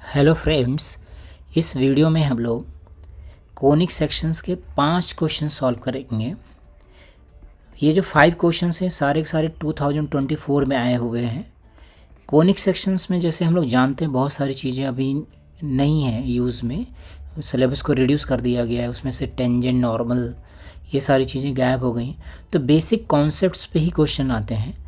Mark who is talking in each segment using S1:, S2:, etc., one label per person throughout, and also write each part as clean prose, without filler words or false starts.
S1: Hello friends, इस video में हम लोग कोनिक सेक्शंस के 5 क्वेश्चन सॉल्व करेंगे। ये जो 5 क्वेश्चंस हैं सारे के सारे 2024 में आए हुए हैं। कोनिक सेक्शंस में जैसे हम लोग जानते हैं बहुत सारी चीज़ें अभी नहीं हैं यूज़ में, सिलेबस को रिड्यूस कर दिया गया है। उसमें से टेंजेंट, नॉर्मल, ये सारी चीज़ें गायब हो गई। तो बेसिक कॉन्सेप्ट्स पे ही क्वेश्चन आते हैं।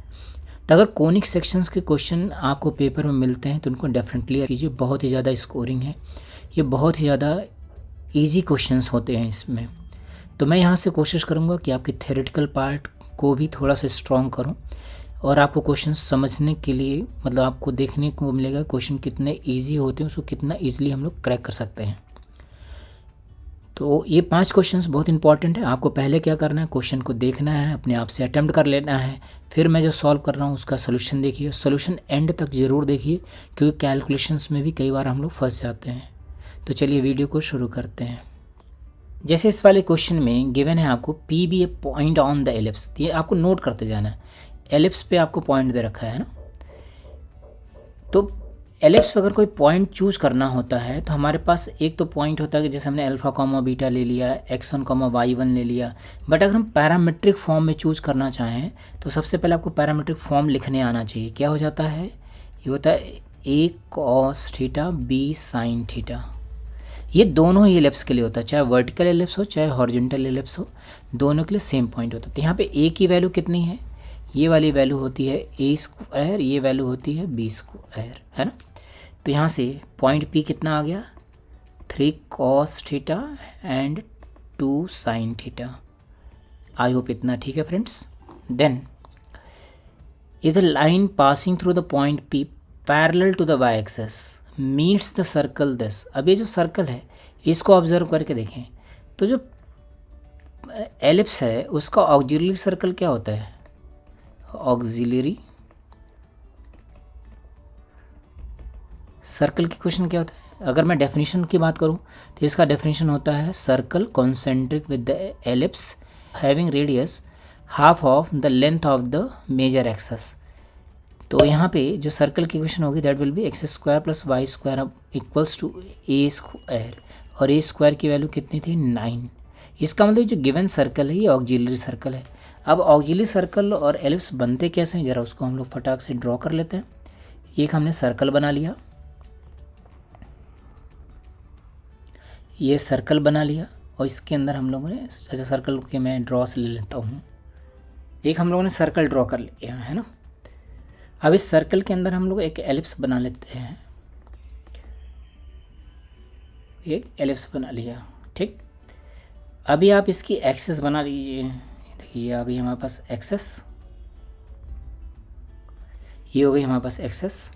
S1: तो अगर कोनिक सेक्शंस के क्वेश्चन आपको पेपर में मिलते हैं तो उनको डेफिनेटली कीजिए। बहुत ही ज़्यादा स्कोरिंग है, ये बहुत ही ज़्यादा इजी क्वेश्चंस होते हैं इसमें। तो मैं यहाँ से कोशिश करूँगा कि आपके थ्योरेटिकल पार्ट को भी थोड़ा सा स्ट्रॉन्ग करूँ और आपको क्वेश्चन समझने के लिए मतलब आपको देखने को मिलेगा क्वेश्चन कितने ईजी होते हैं, उसको कितना ईजिली हम लोग क्रैक कर सकते हैं। तो ये 5 क्वेश्चंस बहुत इंपॉर्टेंट है। आपको पहले क्या करना है, क्वेश्चन को देखना है, अपने आप से अटेम्प्ट कर लेना है। फिर मैं जो सॉल्व कर रहा हूँ उसका सोल्यूशन देखिए, सोल्यूशन एंड तक ज़रूर देखिए, क्योंकि कैलकुलेशंस में भी कई बार हम लोग फंस जाते हैं। तो चलिए वीडियो को शुरू करते हैं। जैसे इस वाले क्वेश्चन में गिवन है आपको P be a point on the ellipse, ये आपको नोट करते जाना है। एलिप्स पे आपको पॉइंट दे रखा है ना, तो एलिप्स पे अगर कोई पॉइंट चूज करना होता है तो हमारे पास एक तो पॉइंट होता है कि जैसे हमने अल्फा कॉमा बीटा ले लिया, x1 कॉमा y1 ले लिया। बट अगर हम पैरामीट्रिक फॉर्म में चूज करना चाहें तो सबसे पहले आपको पैरामीट्रिक फॉर्म लिखने आना चाहिए। क्या हो जाता है, ये होता है a cos theta b sin theta. ये दोनों ही एलिप्स के लिए होता है, चाहे वर्टिकल एलिप्स हो चाहे हॉरिजॉन्टल एलिप्स हो, दोनों के लिए सेम पॉइंट होता है। तो यहाँ पे a की वैल्यू कितनी है, ये वाली वैल्यू होती है a स्क्वायर, ये वैल्यू होती है b स्क्वायर, है ना। तो यहाँ से पॉइंट P कितना आ गया, 3 cos theta and 2 sin theta. I hope इतना ठीक है friends. Then if the line passing through the point P parallel to the y axis meets the circle this. अब ये जो सर्कल है इसको ऑब्जर्व करके देखें तो जो एलिप्स है उसका ऑक्सिलरी सर्कल क्या होता है, ऑक्सिलरी सर्कल की क्वेश्चन क्या होता है। अगर मैं डेफिनेशन की बात करूं तो इसका डेफिनेशन होता है circle concentric with the ellipse having radius half of the length of the major axis. तो यहाँ पे जो सर्कल की क्वेश्चन होगी that will be X square plus Y square equals to A square, और ए स्क्वायर की value कितनी थी 9। इसका मतलब जो गिवन सर्कल है ये ऑक्सिलरी सर्कल है। अब ऑक्सिलरी सर्कल और एलिप्स बनते कैसे हैं, ज़रा उसको हम लोग फटाक से ड्रॉ कर लेते हैं। एक हमने सर्कल बना लिया, ये सर्कल बना लिया, और इसके अंदर हम लोगों ने अच्छा सर्कल के मैं ड्रॉ से ले लेता हूँ। एक हम लोगों ने सर्कल ड्रॉ कर लिया है ना। अब इस सर्कल के अंदर हम लोग एक एलिप्स बना लेते हैं, एक एलिप्स बना लिया, ठीक। अभी आप इसकी एक्सेस बना लीजिए। देखिए आ गई हमारे पास एक्सेस, ये हो गई हमारे पास axes,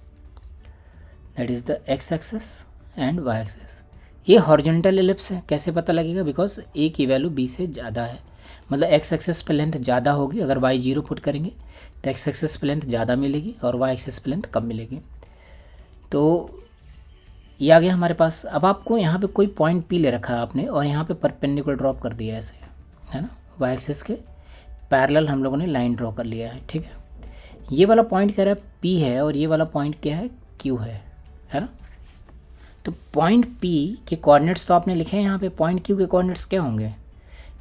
S1: that is the X axes and Y axes. ये हॉरिजॉन्टल एलिप्स है। कैसे पता लगेगा, बिकॉज ए की वैल्यू बी से ज़्यादा है, मतलब एक्स एक्सेस पे लेंथ ज़्यादा होगी। अगर वाई 0 पुट करेंगे तो एक्स एक्सेस पे लेंथ ज़्यादा मिलेगी और वाई एक्सेस पे लेंथ कम मिलेगी। तो ये आ गया हमारे पास। अब आपको यहाँ पे कोई पॉइंट पी ले रखा है आपने और यहाँ पे परपेंडिकुलर ड्रॉप कर दिया ऐसे, है ना। वाई एक्सेस के पैरेलल हम लोगों ने लाइन ड्रॉ कर लिया है, ठीक है। ये वाला पॉइंट कह रहा है पी है और ये वाला पॉइंट क्या है, क्यू है ना। तो पॉइंट P के कोऑर्डिनेट्स तो आपने लिखे हैं यहाँ पे। पॉइंट Q के कोऑर्डिनेट्स क्या होंगे,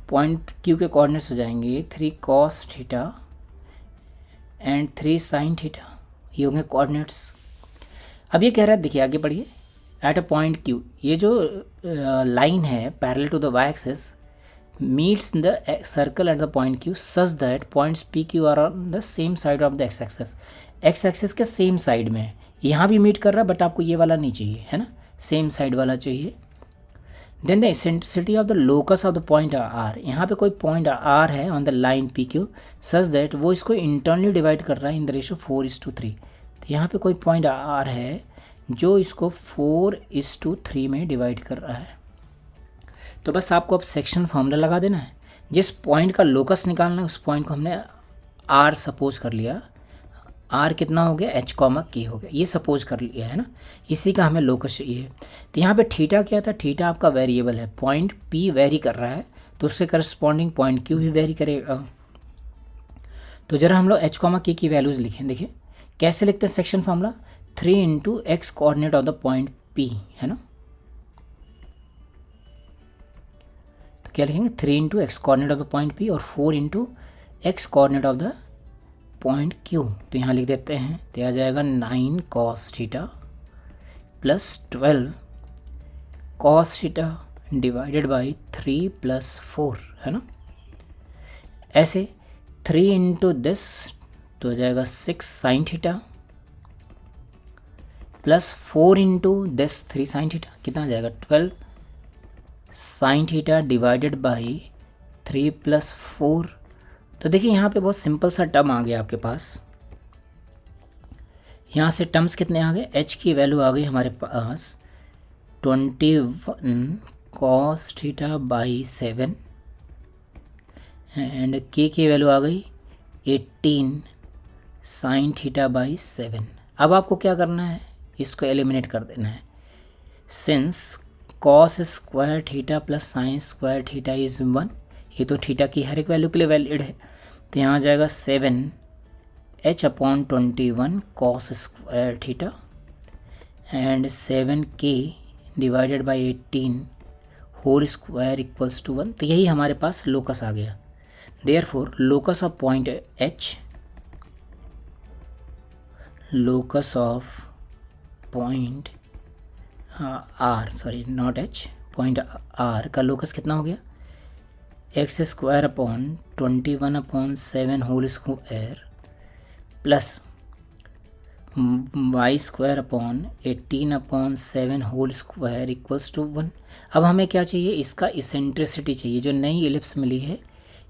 S1: पॉइंट Q के कोऑर्डिनेट्स हो जाएंगे 3 cos theta and 3 sin theta, ये होंगे कोऑर्डिनेट्स। अब ये कह रहा है, देखिए आगे बढ़िए, एट अ पॉइंट Q, ये जो लाइन है parallel to the y axis meets the circle at the point Q such that points P Q are on the same side of the x axis. x axis के same side में है, यहाँ भी meet कर रहा है but आपको ये वाला नहीं चाहिए, है ना, सेम साइड वाला चाहिए। Then the eccentricity of the locus of the point R, यहाँ पे कोई पॉइंट आर है on the line P Q such that वो इसको इंटरनली डिवाइड कर रहा है इन द रेशियो 4:3। तो यहाँ पे कोई पॉइंट आर है जो इसको 4:3 में डिवाइड कर रहा है। तो बस आपको अब सेक्शन फॉर्मूला लगा देना है। जिस पॉइंट का लोकस निकालना है उस पॉइंट को हमने आर सपोज कर लिया, आर कितना हो गया, एच कॉमा के हो गया, ये सपोज कर लिया है ना। इसी का हमें लोकस चाहिए। तो यहाँ पे थीटा क्या था, थीटा आपका वेरिएबल है। पॉइंट पी वेरी कर रहा है तो उससे करस्पॉन्डिंग पॉइंट क्यू भी वेरी करेगा। तो जरा हम लोग एच कॉमा के की वैल्यूज़ लिखें। देखिए कैसे लिखते हैं section formula, 3 × x coordinate of the point P, है ना। तो क्या लिखेंगे 3 into x coordinate of the point P और 4 into x coordinate of the point Q। तो यहाँ लिख देते हैं, तो आ जाएगा 9 cos theta plus 12 cos theta divided by 3 plus 4, है ना। ऐसे 3 इंटू दिस तो हो जाएगा 6 sine theta plus 4 into this 3 sine theta, कितना आ जाएगा 12 sine theta divided by 3 plus 4। तो देखिए यहाँ पे बहुत सिंपल सा टर्म आ गया आपके पास। यहाँ से टर्म्स कितने आ गए, h की वैल्यू आ गई हमारे पास 21 cos theta by 7 and k की वैल्यू आ गई 18 साइन थीटा बाई 7। अब आपको क्या करना है, इसको एलिमिनेट कर देना है। Since cos square theta plus sine square theta is 1, ये तो थीटा की हर एक वैल्यू के लिए वैलिड है। तो यहाँ आ जाएगा 7h/21 cos square theta and 7k divided by 18 whole square equals to 1। तो यही हमारे पास लोकस आ गया। Therefore locus of point H, locus of point R, sorry not H, point R का लोकस कितना हो गया, X square upon 21/7 whole square plus Y square upon 18/7 whole square equals to 1। अब हमें क्या चाहिए, इसका इसेंट्रिसिटी चाहिए। जो नई एलिप्स मिली है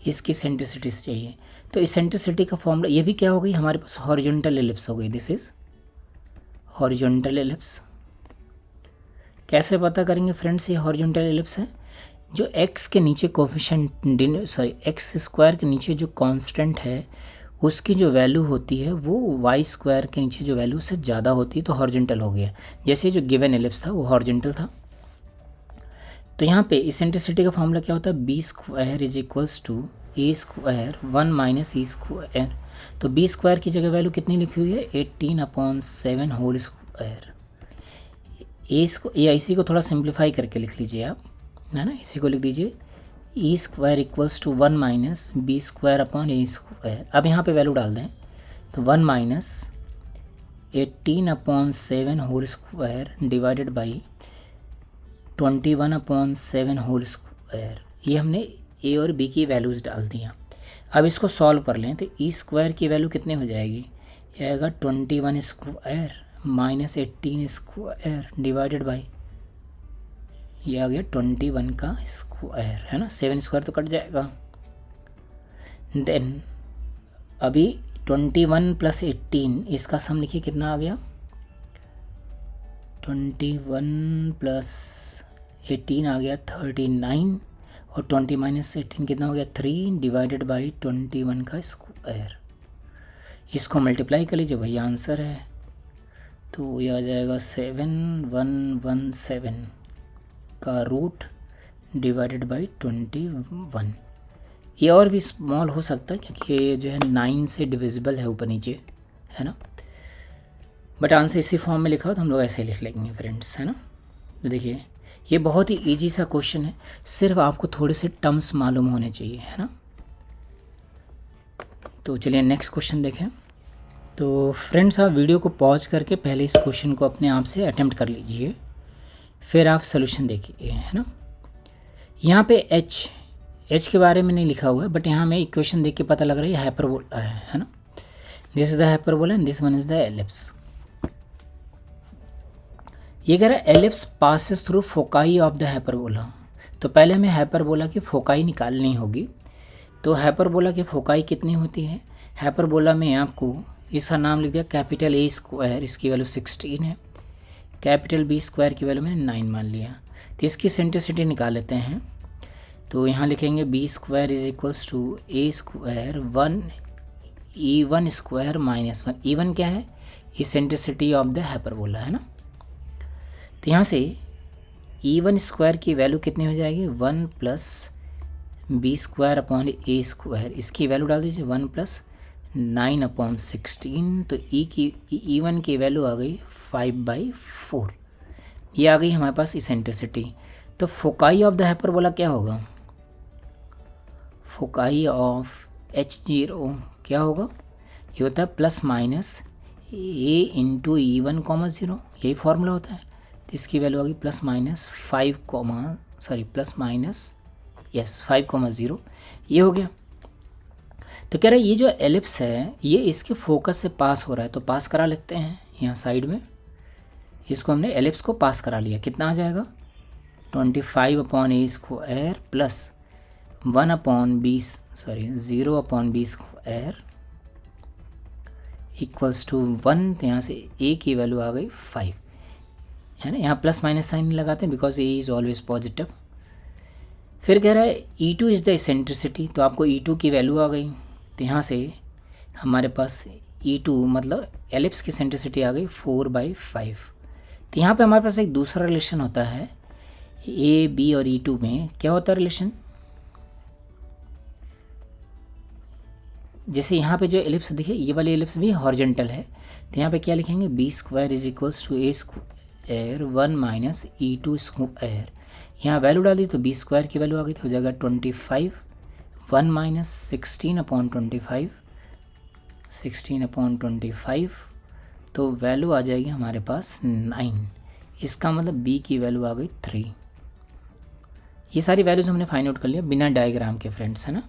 S1: इसकी इसेंट्रिसिटी चाहिए। तो इसेंट्रिसिटी का फॉर्मूला, ये भी क्या हो गई हमारे पास, हॉरिजॉन्टल एलिप्स हो गई। This is horizontal ellipse. कैसे पता करेंगे फ्रेंड्स ये हॉरिजॉन्टल एलिप्स है, जो x के नीचे कोफिशिएंट, सॉरी एक्स स्क्वायर के नीचे जो कांस्टेंट है उसकी जो वैल्यू होती है वो वाई स्क्वायर के नीचे जो वैल्यू से ज़्यादा होती है तो हॉरिजॉन्टल हो गया। जैसे जो गिवन एलिप्स था वो हॉरिजॉन्टल था। तो यहाँ पे इसेंट्रिसिटी का फॉर्मूला क्या होता है, B square is equals to A square 1 minus E square. तो बी स्क्वायर की जगह वैल्यू कितनी लिखी हुई है, 18/7 होल स्क्वायर। इसी को थोड़ा सिंप्लीफाई करके लिख लीजिए आप, है ना। इसी को लिख दीजिए E square equals to 1 minus B square upon A square. अब यहाँ पे वैल्यू डाल दें तो 1 minus 18/7 whole square divided by 21/7 whole square. ये हमने ए और बी की वैल्यूज़ डाल दिया। अब इसको सॉल्व कर लें तो ई स्क्वायर की वैल्यू कितनी हो जाएगी, ये आएगा 21 square minus 18 square divided by, ये आ गया 21 का स्क्वायर, है ना। 7 स्क्वायर तो कट जाएगा। देन अभी 21 प्लस 18 इसका सम लिखिए कितना आ गया, 21 प्लस 18 आ गया 39 और 20 माइनस 18 कितना हो गया 3 डिवाइडेड बाई 21 का स्क्वायर। इसको मल्टीप्लाई कर लीजिए, वही आंसर है। तो ये आ जाएगा 7117 का रूट डिवाइडेड बाई 21। ये और भी स्मॉल हो सकता है क्योंकि ये जो है 9 से डिविजिबल है ऊपर नीचे, है ना। बट आंसर इसी फॉर्म में लिखा हो तो हम लोग ऐसे लिख लेंगे फ्रेंड्स, है ना। तो देखिए ये बहुत ही इजी सा क्वेश्चन है, सिर्फ आपको थोड़े से टर्म्स मालूम होने चाहिए, है ना। तो चलिए नेक्स्ट क्वेश्चन देखें। तो फ्रेंड्स आप वीडियो को पॉज करके पहले इस क्वेश्चन को अपने आप से अटेम्प्ट कर लीजिए, फिर आप सोल्यूशन देखिए, है ना। यहाँ पे एच के बारे में नहीं लिखा हुआ है, बट यहाँ में इक्वेशन देख के पता लग रहा है हाइपरबोला है ना। This is the hyperbola and this one is the ellipse. ये कह रहा है ellipse passes through foci of the hyperbola. तो पहले हमें हाइपरबोला की फोकाई निकालनी होगी। तो हाइपरबोला की फोकाई कितनी होती है, हाइपरबोला में आपको इसका नाम लिख दिया कैपिटल ए स्क्वायर, इसकी वैल्यू 16 है, कैपिटल बी स्क्वायर की वैल्यू मैंने 9 मान लिया। तो इसकी सेंट्रिसिटी निकाल लेते हैं। तो यहाँ लिखेंगे B square is equals to A square 1 E1 square minus 1। E1 क्या है, ये सेंट्रिसिटी ऑफ द हाइपरबोला, है ना। तो यहाँ से E1 स्क्वायर की वैल्यू कितनी हो जाएगी, 1 plus B square upon A square. इसकी वैल्यू डाल दीजिए 1 प्लस 9/16। तो E1 की वैल्यू आ गई 5/4। ये आ गई हमारे पास इसेंट्रिसिटी। तो फोकाई ऑफ द हाइपरबोला क्या होगा, फोकाई ऑफ H0 क्या होगा, ये होता है प्लस माइनस ए इंटू E1 कॉमा 0, यही फॉर्मूला होता है। तो इसकी वैल्यू आ गई प्लस माइनस 5,0, ये हो गया। तो कह रहा है ये जो एलिप्स है ये इसके फोकस से पास हो रहा है, तो पास करा लेते हैं यहाँ साइड में। इसको हमने एलिप्स को पास करा लिया, कितना आ जाएगा 25/a² plus 0/b² equals to 1। तो यहाँ से a की वैल्यू आ गई 5, है ना। यहाँ प्लस माइनस साइन नहीं लगाते because a is always positive. फिर कह रहा है E2 इज़ द इसेंट्रिसिटी, तो आपको E2 की वैल्यू आ गई। तो यहाँ से हमारे पास E2 मतलब एलिप्स की इसेंट्रिसिटी आ गई 4/5। तो यहाँ पे हमारे पास एक दूसरा रिलेशन होता है A, B और E2 में। क्या होता है रिलेशन, जैसे यहाँ पे जो एलिप्स देखिए ये वाली एलिप्स भी हॉरिजॉन्टल है, तो यहाँ पे क्या लिखेंगे B² = A² 1 - E2²। यहाँ वैल्यू डाल दी तो B² की वैल्यू आ गई, तो हो जाएगा 25, 1 - 16/25, तो वैल्यू आ जाएगी हमारे पास 9। इसका मतलब B की वैल्यू आ गई 3। ये सारी वैल्यूज हमने फाइंड आउट कर लिया बिना डायग्राम के फ्रेंड्स, है ना।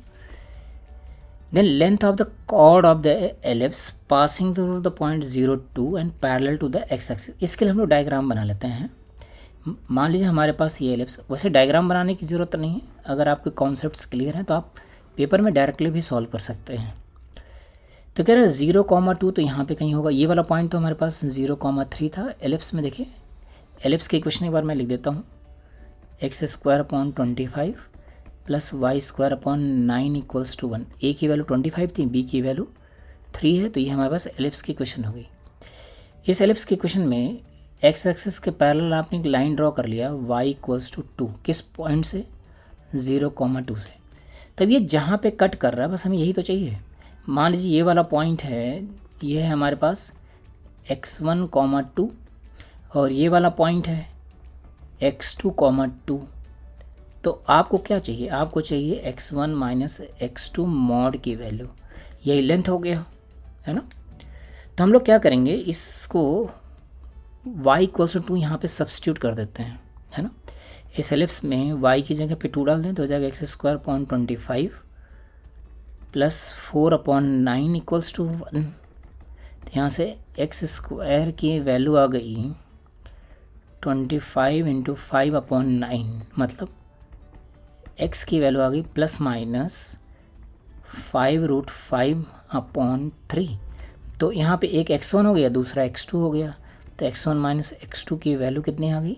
S1: Then length of the chord of the ellipse passing through the point 0,2 and parallel to the X axis. इसके लिए हम लोग डायग्राम बना लेते हैं। मान लीजिए हमारे पास ये एलिप्स, वैसे डायग्राम बनाने की ज़रूरत नहीं है, अगर आपके कॉन्सेप्ट्स क्लियर हैं तो आप पेपर में डायरेक्टली भी सॉल्व कर सकते हैं। तो कह रहे हैं 0,2, तो यहाँ पे कहीं होगा। ये वाला पॉइंट तो हमारे पास 0,3 था एलिप्स में। देखिए एलिप्स के इक्वेशन एक बार मैं लिख देता हूँ, x² / 25 प्लस y² / 9 = 1। a की वैल्यू 25 थी, b की वैल्यू 3 है, तो ये हमारे पास एलिप्स की इक्वेशन हो गई। इस एलिप्स की इक्वेशन में एक्स एक्सिस के पैरेलल आपने एक लाइन ड्रॉ कर लिया y = 2, किस पॉइंट से 0,2 से। तब ये जहाँ पे कट कर रहा है बस हमें यही तो चाहिए। मान लीजिए ये वाला पॉइंट है, ये है हमारे पास x1, 2 और ये वाला पॉइंट है x2, 2। तो आपको क्या चाहिए, आपको चाहिए x1 - x2 मॉड की वैल्यू, यही लेंथ हो गया, है ना। तो हम लोग क्या करेंगे, इसको y = 2 यहाँ पे सब्स्टिट्यूट कर देते हैं, है ना। इस एलिप्स में y की जगह पे 2 डाल दें तो हो जाएगा x² / 25 प्लस 4/9 = 1। तो यहाँ से x² की वैल्यू आ गई 25 × 5/9, मतलब x की वैल्यू आ गई प्लस माइनस 5√5/3। तो यहाँ पे एक x1 हो गया, दूसरा x2 हो गया, तो x1 - x2 की वैल्यू कितनी आ गई,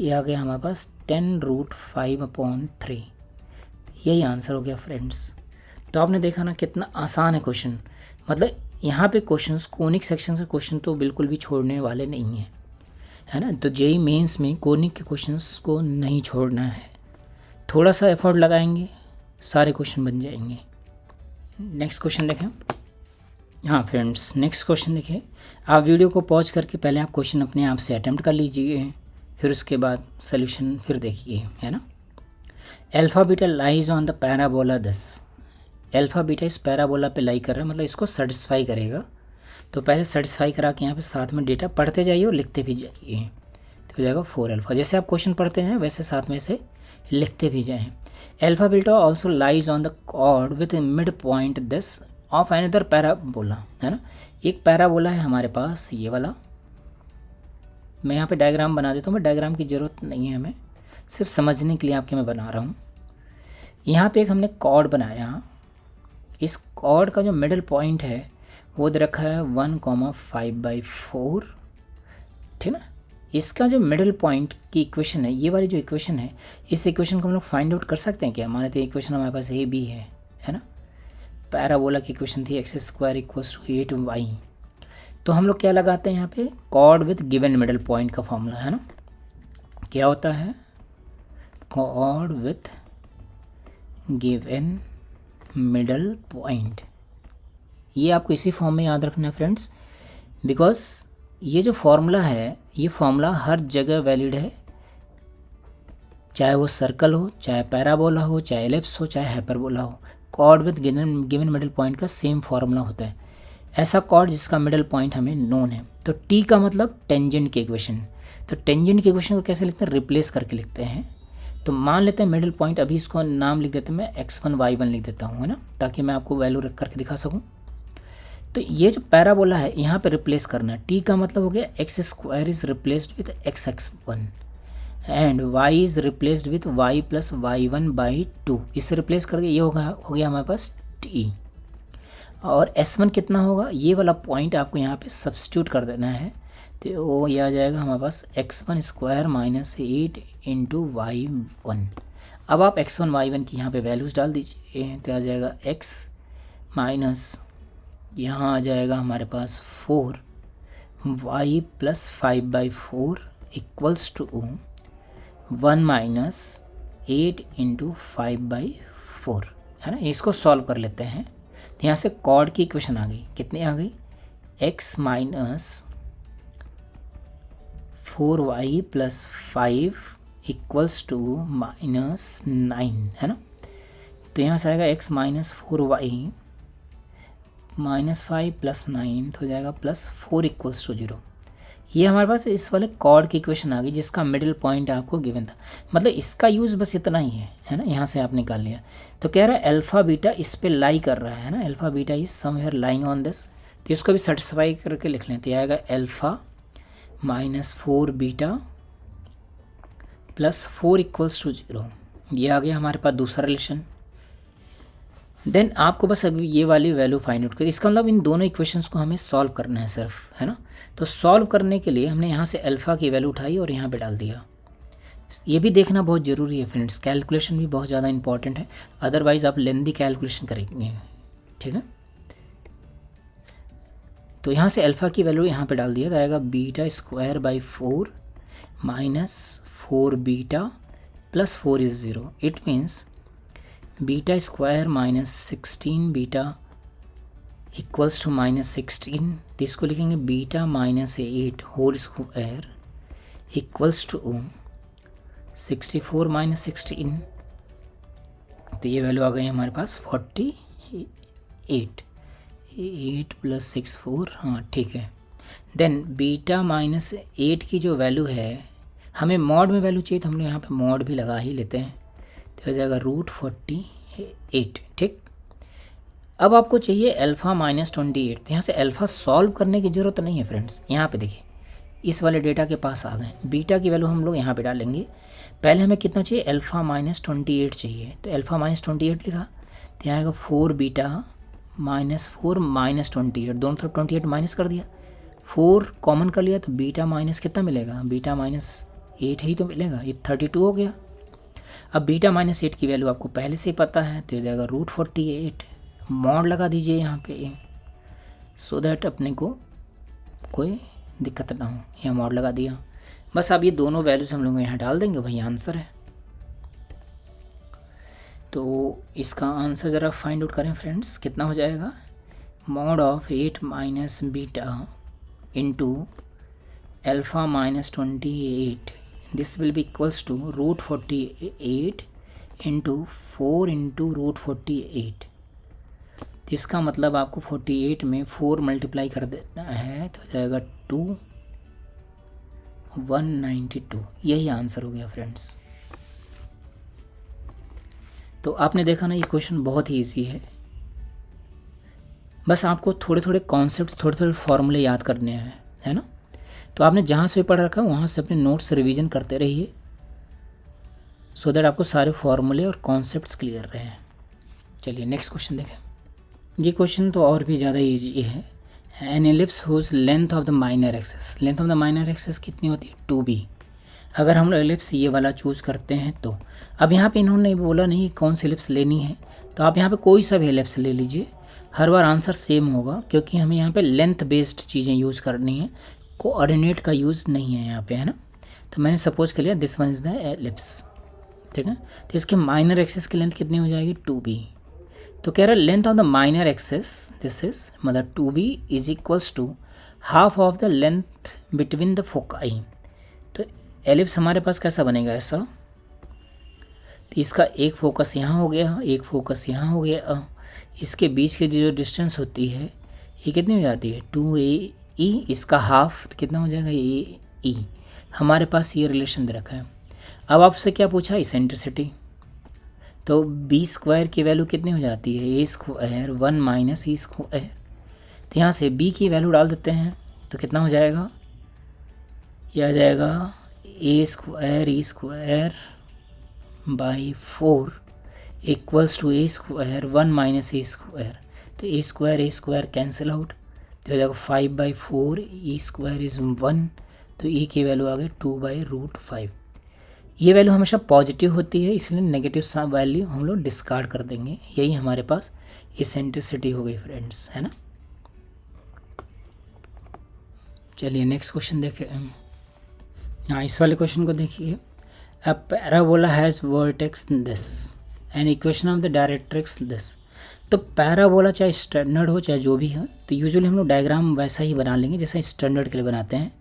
S1: ये आ गया हमारे पास 10√5/3। यही आंसर हो गया फ्रेंड्स। तो आपने देखा ना कितना आसान है क्वेश्चन, मतलब यहाँ पे क्वेश्चंस कोनिक सेक्शन के क्वेश्चन तो बिल्कुल भी छोड़ने वाले नहीं हैं, है ना। तो जेईई मेंस में कोनिक के क्वेश्चंस को नहीं छोड़ना है, थोड़ा सा एफर्ट लगाएंगे सारे क्वेश्चन बन जाएंगे। नेक्स्ट क्वेश्चन देखें। हाँ फ्रेंड्स, नेक्स्ट क्वेश्चन देखें। आप वीडियो को पॉज करके पहले आप क्वेश्चन अपने आप से अटेम्प्ट कर लीजिए, फिर उसके बाद सोल्यूशन फिर देखिए, है ना। Alpha beta lies on the parabola 10। Alpha beta इस पैराबोला पे लाई कर रहा है, मतलब इसको सेटिस्फाई करेगा। तो पहले सेटिस्फाई करा के यहाँ पे साथ में डेटा पढ़ते जाइए और लिखते भी जाइए, तो हो जाएगा 4α। जैसे आप क्वेश्चन पढ़ते हैं वैसे साथ में से लिखते भी जाएं। Alpha beta also lies on the chord with mid point 10 of another parabola, है ना। एक पैराबोला है हमारे पास ये वाला, मैं यहाँ पे डायग्राम बना देता हूँ, मैं डायग्राम की ज़रूरत नहीं है, हमें सिर्फ समझने के लिए आपके मैं बना रहा हूँ। यहाँ पे एक हमने कॉर्ड बनाया, इस कॉर्ड का जो मिडिल पॉइंट है वो दे रखा है 1,5/4, ठीक ना। इसका जो मिडिल पॉइंट की इक्वेशन है, ये वाली जो इक्वेशन है, इस इक्वेशन को हम लोग फाइंड आउट कर सकते हैं क्या। माने तो इक्वेशन हमारे पास ए बी है ना। पैराबोला की इक्वेशन थी x² = 8y। तो हम लोग क्या लगाते हैं यहाँ पे, chord with given middle point का फॉर्मूला, है ना। क्या होता है, chord with given middle point. ये आपको इसी फॉर्म में याद रखना है फ्रेंड्स, बिकॉज ये जो फॉर्मूला है, ये फॉर्मूला हर जगह वैलिड है, चाहे वो सर्कल हो, चाहे पैराबोला हो, चाहे एलिप्स हो, चाहे हाइपरबोला हो। Cord with given middle point का सेम फॉर्मूला होता है। ऐसा कॉर्ड जिसका मिडिल पॉइंट हमें नोन है। तो टी का मतलब टेंजेंट की इक्वेशन। तो टेंजेंट की इक्वेशन को कैसे लिखते हैं, रिप्लेस करके लिखते हैं। तो मान लेते हैं मिडिल पॉइंट, अभी इसको नाम लिख देते हैं, मैं x1 y1 लिख देता हूँ, है ना, ताकि मैं आपको वैल्यू रख करके दिखा सकूँ। तो ये जो पैराबोला है यहाँ पे रिप्लेस करना है। टी का मतलब हो गया X square is replaced with x1 and y is replaced with y plus y1/2। इससे रिप्लेस करके ये हो गया हमारे पास t। और s1 कितना होगा, ये वाला पॉइंट आपको यहाँ पे सब्स्टिट्यूट कर देना है। तो वो ये आ जाएगा हमारे पास x1 square minus 8 into y1। अब आप x1 y1 की यहाँ पे वैल्यूज़ डाल दीजिए, तो आ जाएगा x माइनस यहाँ आ जाएगा हमारे पास 4 y plus 5/4 equals to 1 minus 8 into 5/4, है ना। इसको सॉल्व कर लेते हैं। तो यहाँ से कॉर्ड की इक्वेशन आ गई, कितनी आ गई, x minus 4y plus 5 equals to minus 9, है ना। तो यहाँ से आएगा x minus 4y minus 5 plus 9 तो हो जाएगा प्लस 4 इक्वल्स टू 0। ये हमारे पास इस वाले कॉर्ड की इक्वेशन आ गई जिसका मिडिल पॉइंट आपको गिवन था। मतलब इसका यूज़ बस इतना ही है ना, यहाँ से आप निकाल लिया। तो कह रहा है अल्फ़ा बीटा इस पे लाई कर रहा है ना, alpha beta is somewhere lying on this. तो इसको भी सेटिस्फाई करके लिख लें। तो ये आएगा alpha minus 4 beta plus 4 equals to 0। ये आ गया हमारे पास दूसरा रिलेशन। देन आपको बस अभी ये वाली वैल्यू फाइंड आउट करें। इसका मतलब इन दोनों इक्वेशंस को हमें सॉल्व करना है सिर्फ, है ना। तो सॉल्व करने के लिए हमने यहाँ से अल्फ़ा की वैल्यू उठाई और यहाँ पे डाल दिया। ये भी देखना बहुत ज़रूरी है फ्रेंड्स, कैलकुलेशन भी बहुत ज़्यादा इंपॉर्टेंट है, अदरवाइज़ आप लेंदी कैलकुलेशन करेंगे, ठीक है। तो यहाँ से अल्फ़ा की वैल्यू यहाँ पे डाल दिया, तो आएगा beta square by 4 minus 4 beta plus 4 is 0। It means beta square minus 16 beta equals to minus 16। तो इसको लिखेंगे beta minus 8 whole square equals to 64 minus 16। तो ये वैल्यू आ गई हमारे पास 48। 8 प्लस 6 4, हाँ ठीक है। देन बीटा माइनस 8 की जो वैल्यू है, हमें मॉड में वैल्यू चाहिए तो हम लोग यहाँ पे मॉड भी लगा ही लेते हैं। तो हो जाएगा √48, ठीक। अब आपको चाहिए अल्फ़ा माइनस 28। तो यहाँ से अल्फ़ा सॉल्व करने की ज़रूरत नहीं है फ्रेंड्स। यहाँ पे देखिए इस वाले डेटा के पास आ गए, बीटा की वैल्यू हम लोग यहाँ पे डालेंगे। पहले हमें कितना चाहिए, अल्फ़ा माइनस 28 चाहिए। तो अल्फ़ा माइनस 28 लिखा, तो यहाँ आएगा 4 बीटा माइनस 4 माइनस 28, दोनों तरफ 28 माइनस कर दिया, 4 कॉमन कर लिया, तो बीटा माइनस कितना मिलेगा, बीटा माइनस 8 ही तो मिलेगा, ये 32 हो गया। अब बीटा माइनस 8 की वैल्यू आपको पहले से ही पता है, तो हो जाएगा √48। मॉड लगा दीजिए यहाँ पे, सो दैट अपने को कोई दिक्कत ना हो। यहाँ मॉड लगा दिया, बस अब ये दोनों वैल्यूज हम लोग यहाँ डाल देंगे, वही आंसर है। तो इसका आंसर ज़रा फाइंड आउट करें फ्रेंड्स, कितना हो जाएगा, mod of 8 minus beta into alpha minus 28, this will be equals to √48 into 4 into √48। तो इसका मतलब आपको 48 में 4 मल्टीप्लाई कर देना है, तो हो जाएगा 192। यही आंसर हो गया फ्रेंड्स। तो आपने देखा ना, ये क्वेश्चन बहुत ही ईजी है। बस आपको थोड़े थोड़े कॉन्सेप्ट्स, थोड़े थोड़े फॉर्मूले याद करने हैं, है ना। तो आपने जहाँ से पढ़ रखा है वहाँ से अपने नोट्स रिवीजन करते रहिए, सो दैट आपको सारे फॉर्मूले और कॉन्सेप्ट्स क्लियर रहे। चलिए नेक्स्ट क्वेश्चन देखें। ये क्वेश्चन तो और भी ज़्यादा इजी है। An ellipse whose length of the minor axis, length of the minor axis कितनी होती है, 2b। अगर हम एलिप्स ये वाला चूज़ करते हैं तो अब यहाँ पे इन्होंने बोला नहीं कौन सी एलिप्स लेनी है, तो आप यहाँ पे कोई सा भी एलिप्स ले लीजिए, हर बार आंसर सेम होगा, क्योंकि हमें यहाँ पे लेंथ बेस्ड चीज़ें यूज़ करनी है, कोऑर्डिनेट का यूज़ नहीं है यहाँ पे, है ना। तो मैंने सपोज कर लिया this one is the ellipse, ठीक है। तो इसके माइनर एक्सिस की लेंथ कितनी हो जाएगी, 2b। तो कह रहा है length of the minor axis this is, मतलब 2b is equals to half of the length between the foci. तो एलिप्स हमारे पास कैसा बनेगा, ऐसा। तो इसका एक फोकस यहाँ हो गया, एक फोकस यहाँ हो गया, इसके बीच की जो डिस्टेंस होती है ये कितनी हो जाती है 2AE, इसका हाफ कितना हो जाएगा AE। हमारे पास ये रिलेशन दे रखा है। अब आपसे क्या पूछा, इसेंट्रिसिटी। तो B² की वैल्यू कितनी हो जाती है A² 1 माइनस E²। तो यहाँ से B की वैल्यू डाल देते हैं तो कितना हो जाएगा, यह आ जाएगा A² E² by 4 equals to A² 1 minus A²। तो A² कैंसिल आउट, तो हो जाएगा 5/4, E² इज़ 1, तो E की वैल्यू आ गई 2/√5। ये वैल्यू हमेशा पॉजिटिव होती है, इसलिए नेगेटिव वैल्यू हम लोग डिस्कार्ड कर देंगे। यही हमारे पास इसेंट्रिसिटी हो गई फ्रेंड्स, है ना। चलिए नेक्स्ट क्वेश्चन देखें। हाँ, इस वाले क्वेश्चन को देखिए। A parabola has vertex this and equation of the directrix this. तो पैराबोला चाहे स्टैंडर्ड हो चाहे जो भी हो, तो यूजुअली हम लोग डायग्राम वैसा ही बना लेंगे जैसे स्टैंडर्ड के लिए बनाते हैं।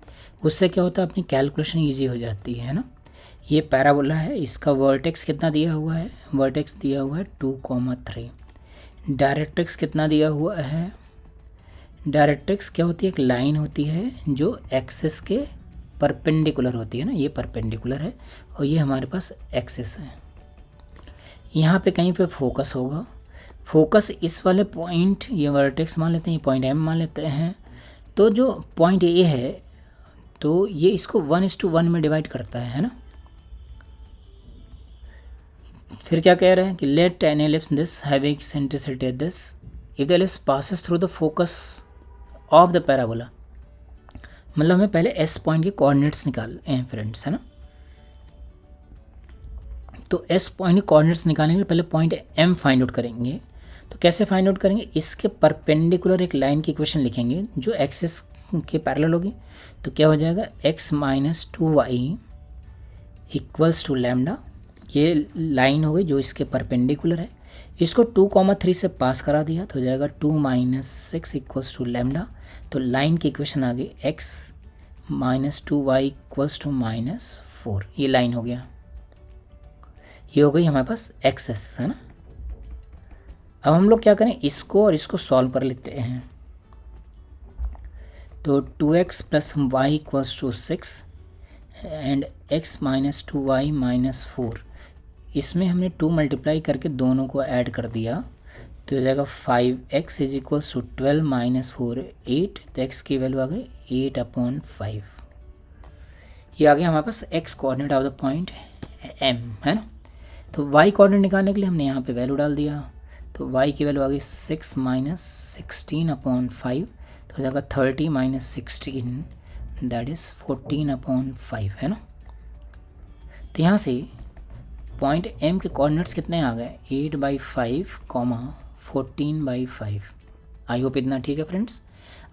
S1: उससे क्या होता है, अपनी कैलकुलेशन ईजी हो जाती है ना। ये पैराबोला है, इसका वर्टेक्स कितना दिया हुआ है, वर्टेक्स दिया हुआ है 2,3। डायरेक्ट्रिक्स कितना दिया हुआ है, डायरेक्ट्रिक्स क्या होती है, एक लाइन होती है जो एक्सिस के परपेंडिकुलर होती है ना, ये परपेंडिकुलर है और ये हमारे पास एक्सिस है। यहाँ पे कहीं पे फोकस होगा, फोकस इस वाले पॉइंट, ये वर्टेक्स मान लेते हैं, ये पॉइंट M मान लेते हैं। तो जो पॉइंट A है तो ये इसको 1:1 में डिवाइड करता है ना। फिर क्या कह रहे हैं कि let an ellipse this have eccentricity this if the ellipse passes through the focus of the parabola. मतलब हमें पहले S पॉइंट के कोऑर्डिनेट्स निकालने हैं फ्रेंड्स, है ना। तो S पॉइंट के कोऑर्डिनेट्स निकालने के लिए पहले पॉइंट M फाइंड आउट करेंगे। तो कैसे फाइंड आउट करेंगे, इसके परपेंडिकुलर एक लाइन की इक्वेशन लिखेंगे जो एक्सिस के पैरेलल होगी। तो क्या हो जाएगा, x minus 2y equals to lambda. ये लाइन हो गई जो इसके परपेंडिकुलर है। इसको 2,3 से पास करा दिया तो हो जाएगा 2 माइनस 6 इक्वल्स टू लैम्डा। तो लाइन की इक्वेशन आ गई x minus 2y equals to -4। ये लाइन हो गया, ये हो गई हमारे पास एक्सेस, है ना। अब हम लोग क्या करें, इसको और इसको सॉल्व कर लेते हैं। तो 2x plus y equals to 6 and x minus 2y minus 4। इसमें हमने 2 मल्टीप्लाई करके दोनों को ऐड कर दिया तो हो जाएगा 5x is equals to 12 minus 4 8। तो x की वैल्यू आ गई 8/5। ये आ गया हमारे पास x coordinate of the point M, है ना। तो y कोऑर्डिनेट निकालने के लिए हमने यहाँ पे वैल्यू डाल दिया। तो y की वैल्यू आ गई 6 माइनस 16/5। तो हो जाएगा 30 माइनस 16 दैट इज़ 14/5, है ना। तो यहाँ से पॉइंट M के कोऑर्डिनेट्स कितने आ गए, 8/5, 14/5। आई होप इतना ठीक है फ्रेंड्स।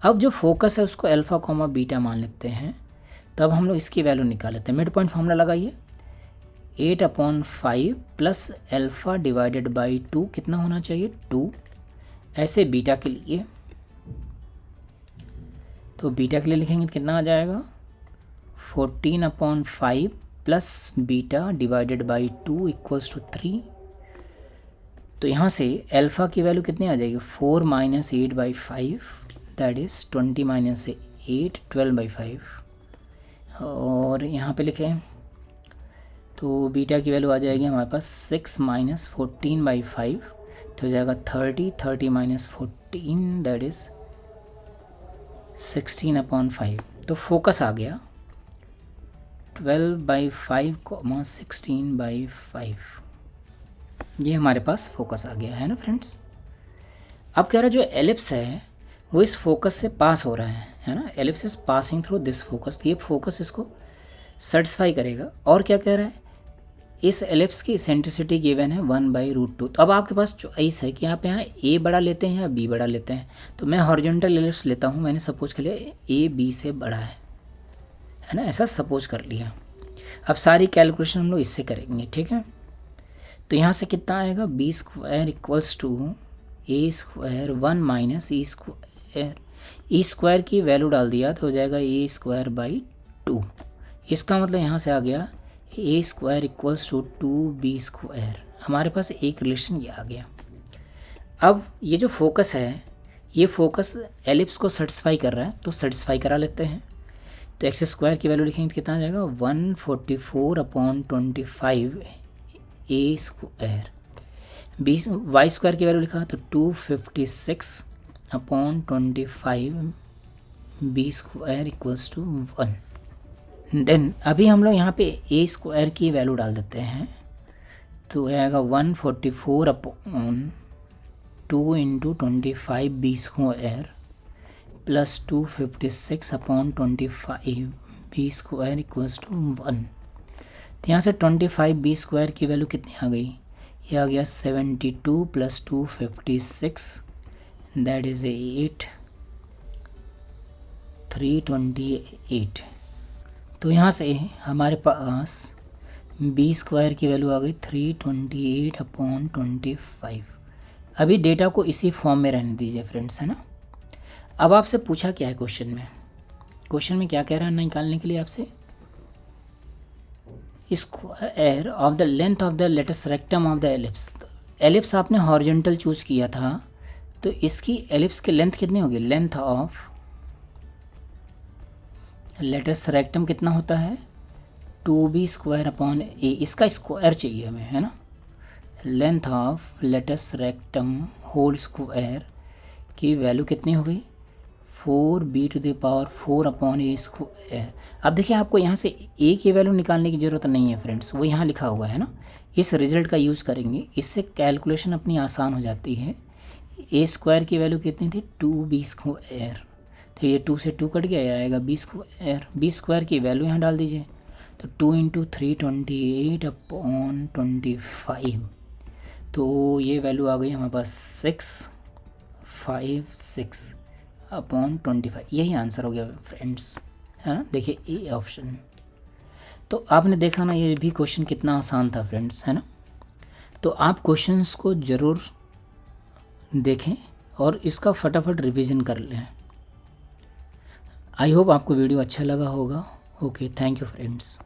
S1: अब जो फोकस है उसको अल्फ़ा, बीटा मान लेते हैं। तब हम लोग इसकी वैल्यू निकाल लेते हैं। मिड पॉइंट फॉर्मूला लगाइए, 8/5 प्लस अल्फ़ा डिवाइडेड बाई 2 कितना होना चाहिए 2। ऐसे बीटा के लिए, तो बीटा के लिए लिखेंगे तो कितना आ जाएगा 14/5 plus beta divided by 2 equals to 3। तो यहाँ से अल्फ़ा की वैल्यू कितनी आ जाएगी 4 माइनस 8/5 दैट इज़ 20 माइनस 8 12/5। और यहाँ पे लिखें तो बीटा की वैल्यू आ जाएगी हमारे पास 6 माइनस 14/5। तो हो जाएगा 30 माइनस 14 दैट इज़ 16/5। तो फोकस आ गया 12/5, 16/5। ये हमारे पास फोकस आ गया, है ना फ्रेंड्स। अब कह रहा है जो एलिप्स है वो इस फोकस से पास हो रहा है ना। Ellipse is passing through this focus. तो ये फोकस इसको सेटिस्फाई करेगा। और क्या कह रहा है, इस एलिप्स की इसेंट्रिसिटी गिवन है 1/√2। तो अब आपके पास चॉइस है कि आप यहाँ A बड़ा लेते हैं या B बड़ा लेते हैं। तो मैं हॉरिजॉन्टल एलिप्स लेता हूँ। मैंने सपोज कर लिया A B से बड़ा है ना, ऐसा सपोज कर लिया। अब सारी कैलकुलेशन हम लोग इससे करेंगे, ठीक है। तो यहाँ से कितना आएगा B² equals to A² 1 minus E²। A square की वैल्यू डाल दिया तो हो जाएगा ए स्क्वायर बाई 2। इसका मतलब यहाँ से आ गया A square equals to 2b square. हमारे पास एक रिलेशन ये आ गया। अब ये जो फोकस है, ये फोकस एलिप्स को सेटिस्फाई कर रहा है, तो सेटिस्फाई करा लेते हैं। तो एक्स स्क्वायर की वैल्यू लिखेंगे तो कितना आ जाएगा 144/25 ए स्क्वायर। वाई स्क्वायर की वैल्यू लिखा तो 256/25 B square equals to 1। Then अभी हम लोग यहाँ पे ए स्क्वायर की वैल्यू डाल देते हैं तो आएगा 144/2 into 25 B square plus 256/25 B square equals to 1। तो यहाँ से 25 बी स्क्वायर की वैल्यू कितनी आ गई, ये आ गया 72 प्लस 256 दैट इज़ 8 328। तो यहाँ से हमारे पास बी स्क्वायर की वैल्यू आ गई 328/25। अभी डेटा को इसी फॉर्म में रहने दीजिए फ्रेंड्स, है ना। अब आपसे पूछा क्या है क्वेश्चन में क्या कह रहा है निकालने के लिए आपसे, square of the length of the latus rectum of the ellipse. Ellipse आपने हॉरिजॉन्टल चूज किया था, तो इसकी एलिप्स की लेंथ कितनी होगी, लेंथ ऑफ लेटेस्ट रेक्टम कितना होता है 2b स्क्वायर अपॉन ए। इसका स्क्वायर चाहिए हमें, है ना। Length of latus rectum whole square की वैल्यू कितनी हो गई 4b⁴ अपॉन ए स्क्वायर। अब देखिए आपको यहाँ से ए की वैल्यू निकालने की ज़रूरत नहीं है फ्रेंड्स, वो यहाँ लिखा हुआ है ना। इस रिजल्ट का यूज़ करेंगे, इससे कैलकुलेशन अपनी आसान हो जाती है। ए स्क्वायर की वैल्यू कितनी थी 2b स्क्वायर, तो ये 2 से 2 कट गया, ये आएगा b स्क्वायर। b स्क्वायर की वैल्यू यहाँ डाल दीजिए तो 2 इंटू 328/25, तो ये वैल्यू आ गई हमारे पास 656/25। यही आंसर हो गया फ्रेंड्स, है ना। देखिए ए ऑप्शन। तो आपने देखा ना ये भी क्वेश्चन कितना आसान था फ्रेंड्स, है ना। तो आप क्वेश्चंस को ज़रूर देखें और इसका फटाफट रिवीजन कर लें। आई होप आपको वीडियो अच्छा लगा होगा। Okay, thank you friends.